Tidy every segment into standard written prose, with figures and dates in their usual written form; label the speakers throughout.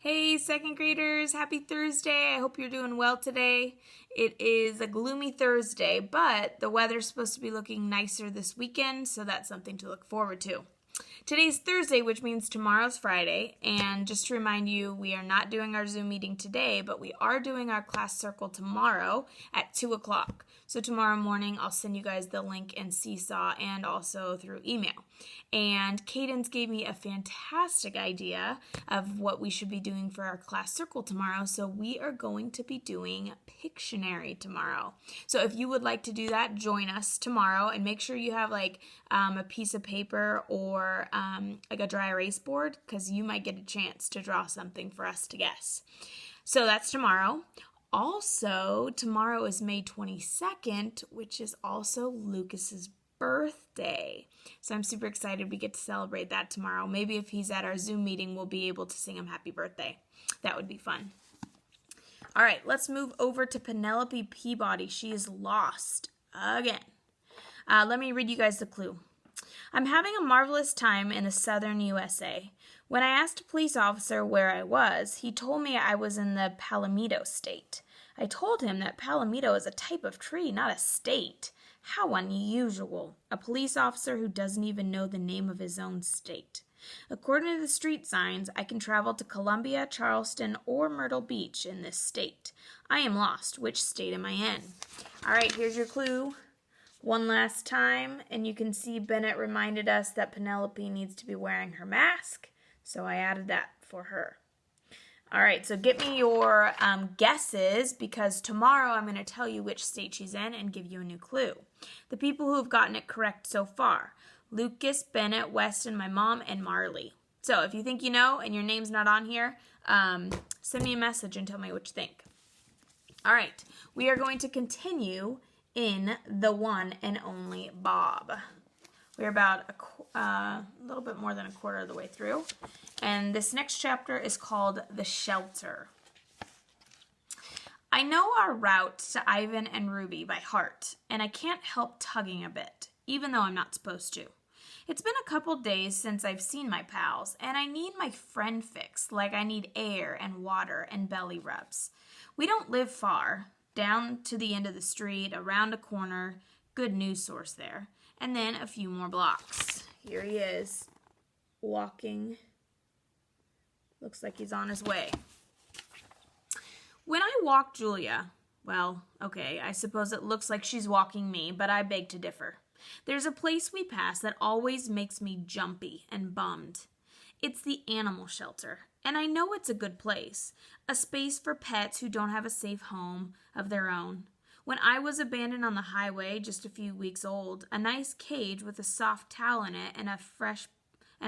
Speaker 1: Hey, second graders, happy Thursday. I hope you're doing well today. It is a gloomy Thursday, but the weather's supposed to be looking nicer this weekend, so that's something to look forward to. Today's Thursday, which means tomorrow's Friday, and just to remind you, we are not doing our Zoom meeting today, but we are doing our class circle tomorrow at 2 o'clock. So tomorrow morning, I'll send you guys the link in Seesaw and also through email. And Cadence gave me a fantastic idea of what we should be doing for our class circle tomorrow. So we are going to be doing Pictionary tomorrow. So if you would like to do that, join us tomorrow and make sure you have a piece of paper or like a dry erase board, because you might get a chance to draw something for us to guess. So that's tomorrow. Also, tomorrow is May 22nd, which is also Lucas's birthday. So I'm super excited we get to celebrate that tomorrow. Maybe if he's at our Zoom meeting, we'll be able to sing him happy birthday. That would be fun. All right, let's move over to Penelope Peabody. She is lost again. Let me read you guys the clue. I'm having a marvelous time in the southern USA. When I asked a police officer where I was, he told me I was in the Palomito state. I told him that Palomito is a type of tree, not a state. How unusual. A police officer who doesn't even know the name of his own state. According to the street signs, I can travel to Columbia, Charleston, or Myrtle Beach in this state. I am lost. Which state am I in? All right, here's your clue. One last time, and you can see Bennett reminded us that Penelope needs to be wearing her mask, so I added that for her. All right, so get me your guesses, because tomorrow I'm going to tell you which state she's in and give you a new clue. The people who have gotten it correct so far: Lucas, Bennett, Weston, my mom, and Marley. So if you think you know and your name's not on here, send me a message and tell me what you think. All right, we are going to continue in The One and Only Bob. We're about a little bit more than a quarter of the way through. And this next chapter is called The Shelter. I know our route to Ivan and Ruby by heart, and I can't help tugging a bit, even though I'm not supposed to. It's been a couple days since I've seen my pals, and I need my friend fix, like I need air and water and belly rubs. We don't live far. Down to the end of the street, around a corner, good news source there, and then a few more blocks. Here he is, walking. Looks like he's on his way. When I walk Julia, well, okay, I suppose it looks like she's walking me, but I beg to differ. There's a place we pass that always makes me jumpy and bummed. It's the animal shelter, and I know it's a good place, a space for pets who don't have a safe home of their own. When I was abandoned on the highway, just a few weeks old, a nice cage with a soft towel in it and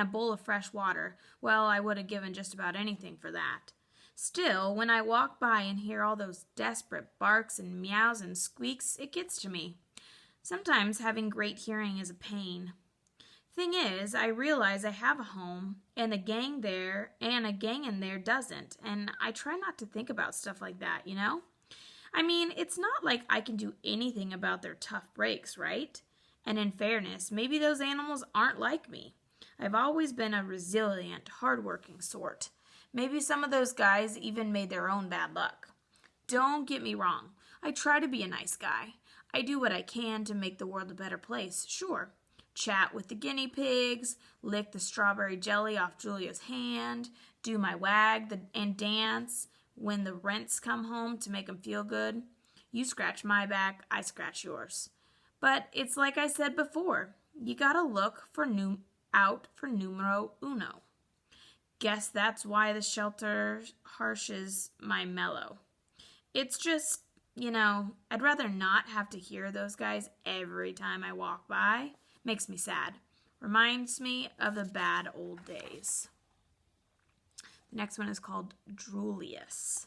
Speaker 1: a bowl of fresh water, well, I would have given just about anything for that. Still, when I walk by and hear all those desperate barks and meows and squeaks, it gets to me. Sometimes having great hearing is a pain. Thing is, I realize I have a home, and a gang in there doesn't, and I try not to think about stuff like that, you know? I mean, it's not like I can do anything about their tough breaks, right? And in fairness, maybe those animals aren't like me. I've always been a resilient, hardworking sort. Maybe some of those guys even made their own bad luck. Don't get me wrong. I try to be a nice guy. I do what I can to make the world a better place, sure. Chat with the guinea pigs, lick the strawberry jelly off Julia's hand, do my wag and dance when the rents come home to make them feel good. You scratch my back, I scratch yours. But it's like I said before, you gotta look out for numero uno. Guess that's why the shelter harshes my mellow. It's just, I'd rather not have to hear those guys every time I walk by. Makes me sad. Reminds me of the bad old days. The next one is called Drulius.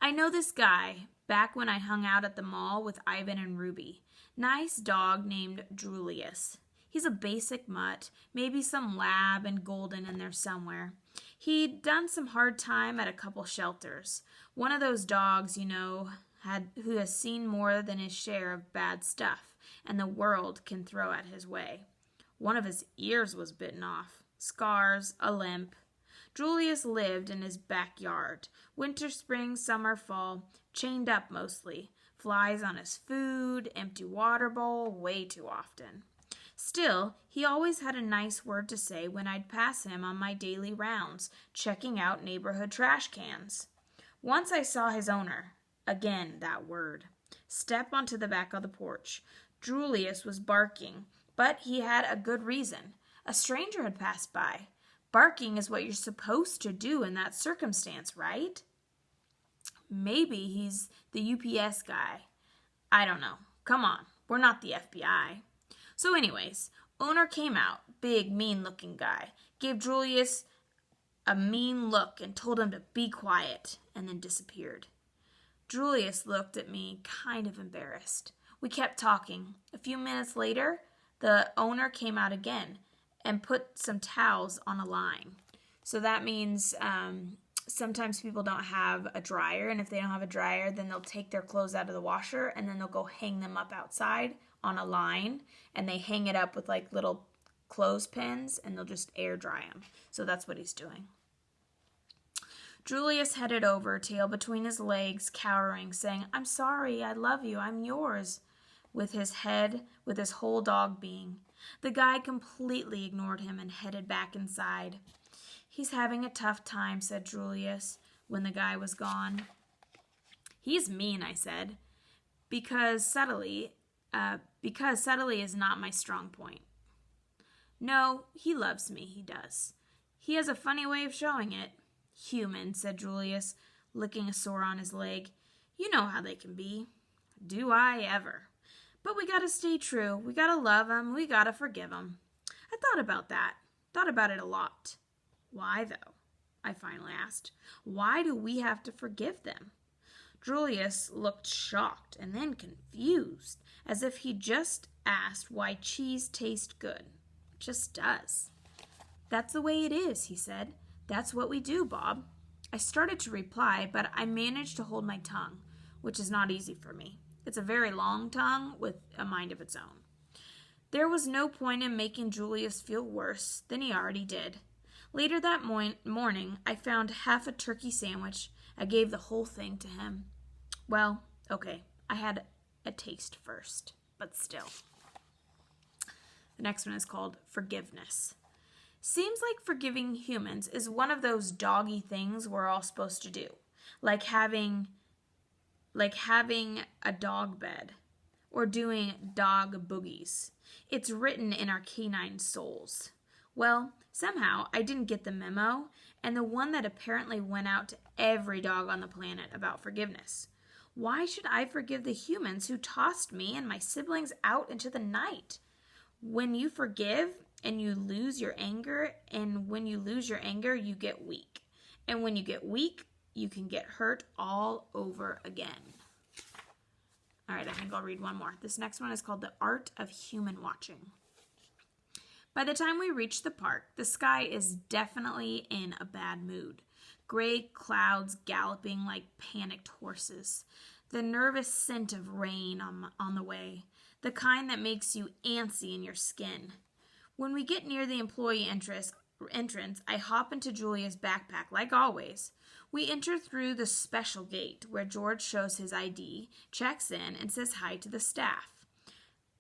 Speaker 1: I know this guy back when I hung out at the mall with Ivan and Ruby. Nice dog named Drulius. He's a basic mutt, maybe some lab and golden in there somewhere. He'd done some hard time at a couple shelters. One of those dogs, who has seen more than his share of bad stuff, and the world can throw at his way. One of his ears was bitten off. Scars, a limp. Julius lived in his backyard, winter, spring, summer, fall, chained up mostly, flies on his food, empty water bowl way too often. Still, he always had a nice word to say when I'd pass him on my daily rounds, checking out neighborhood trash cans. Once I saw his owner, again that word, step onto the back of the porch. Julius was barking, but he had a good reason. A stranger had passed by. Barking is what you're supposed to do in that circumstance, right? Maybe he's the UPS guy. I don't know. Come on, we're not the FBI. So anyways, owner came out, big, mean-looking guy, gave Julius a mean look and told him to be quiet, and then disappeared. Julius looked at me kind of embarrassed. We kept talking. A few minutes later, the owner came out again and put some towels on a line. So that means sometimes people don't have a dryer, and if they don't have a dryer, then they'll take their clothes out of the washer and then they'll go hang them up outside on a line, and they hang it up with like little clothespins and they'll just air dry them. So that's what he's doing. Julius headed over, tail between his legs, cowering, saying, "I'm sorry, I love you, I'm yours," with his whole dog being. The guy completely ignored him and headed back inside. "He's having a tough time," said Julius, when the guy was gone. "He's mean," I said, because subtly is not my strong point. "No, he loves me, he does. He has a funny way of showing it." "Human," said Julius, licking a sore on his leg. "You know how they can be." "Do I ever? But we gotta stay true. We gotta love 'em. We gotta forgive 'em." I thought about that. Thought about it a lot. "Why, though?" I finally asked. "Why do we have to forgive them?" Julius looked shocked and then confused, as if he just asked why cheese tastes good. It just does. "That's the way it is," he said. "That's what we do, Bob." I started to reply, but I managed to hold my tongue, which is not easy for me. It's a very long tongue with a mind of its own. There was no point in making Julius feel worse than he already did. Later that morning, I found half a turkey sandwich. I gave the whole thing to him. Well, okay, I had a taste first, but still. The next one is called forgiveness. Seems like forgiving humans is one of those doggy things we're all supposed to do, like having a dog bed or doing dog boogies. It's written in our canine souls. Well, somehow I didn't get the memo, and the one that apparently went out to every dog on the planet about forgiveness. Why should I forgive the humans who tossed me and my siblings out into the night? When you forgive and you lose your anger, and when you lose your anger, you get weak. And when you get weak, you can get hurt all over again. All right, I think I'll read one more. This next one is called The Art of Human Watching. By the time we reach the park, the sky is definitely in a bad mood. Gray clouds galloping like panicked horses. The nervous scent of rain on the way. The kind that makes you antsy in your skin. When we get near the employee entrance, I hop into Julia's backpack like always. We enter through the special gate where George shows his ID, checks in, and says hi to the staff.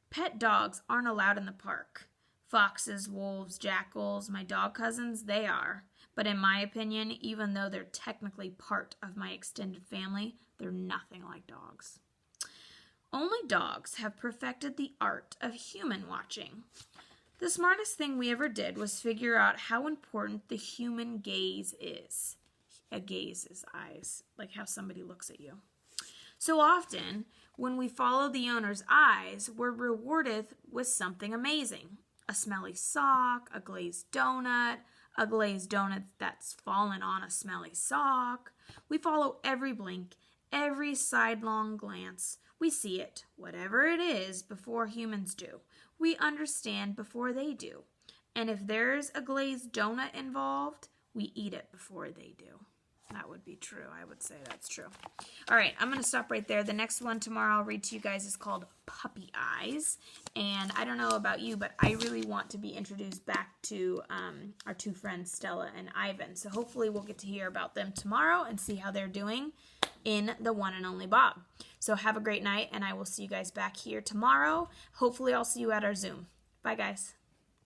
Speaker 1: Pet dogs aren't allowed in the park. Foxes, wolves, jackals, my dog cousins, they are. But in my opinion, even though they're technically part of my extended family, they're nothing like dogs. Only dogs have perfected the art of human watching. The smartest thing we ever did was figure out how important the human gaze is. A gaze is eyes, like how somebody looks at you. So often, when we follow the owner's eyes, we're rewarded with something amazing. A smelly sock, a glazed donut that's fallen on a smelly sock. We follow every blink, every sidelong glance. We see it, whatever it is, before humans do. We understand before they do. And if there's a glazed donut involved, we eat it before they do. That would be true. I would say that's true. All right, I'm going to stop right there. The next one tomorrow I'll read to you guys is called Puppy Eyes. And I don't know about you, but I really want to be introduced back to our two friends, Stella and Ivan. So hopefully we'll get to hear about them tomorrow and see how they're doing in the one and only Bob. So have a great night, and I will see you guys back here tomorrow. Hopefully I'll see you at our Zoom. Bye, guys.